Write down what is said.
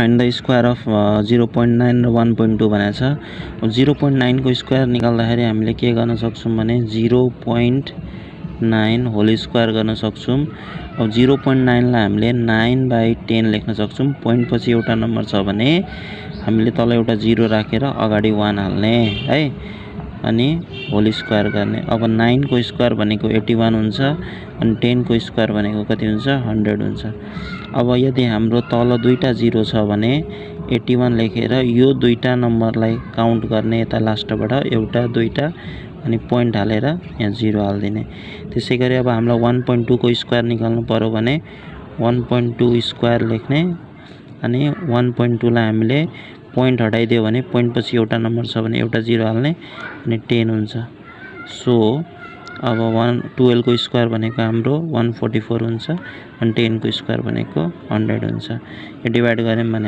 Find the square of 0.9 र 1.2 भनेको छ। अब 0.9 को स्क्वायर निकाल्दाखेरि हामीले के गर्न सक्छौं भने 0.9 होल स्क्वायर गर्न सक्छौं। अब 0.9 लाई हामीले 9/10 लेख्न सक्छौं। पोइन्ट पछि एउटा नम्बर छ भने हामीले तल एउटा 0 राखेर अगाडि 1 हाल्ने है, अनि होल स्क्वायर गर्ने। अब 9 को स्क्वायर भनेको 81 हुन्छ, अनि 10 को स्क्वायर भनेको कति हुन्छ 100 हुन्छ। अब यदि हाम्रो तल दुईटा 0 छ भने 81 लेखेर यो दुईटा नम्बरलाई काउन्ट गर्ने, यता लास्टबाट एउटा दुईटा अनि पोइन्ट हालेर यहाँ 0 हाल्दिने। त्यसैगरी अब हामीलाई 1.2 को स्क्वायर निकाल्नु पर्यो भने 1.2 स्क्वायर लेख्ने, अनि 1.2 लाई हामीले पोइन्ट हटाइदियो भने पोइन्ट पछि एउटा नम्बर छ भने एउटा 0 हाल्ने, अनि 10 हुन्छ। सो अब 12 को स्क्वायर भनेको हाम्रो 144 हुन्छ, अनि 10 को स्क्वायर भनेको 100 हुन्छ। यो डिभाइड गर्यौं भने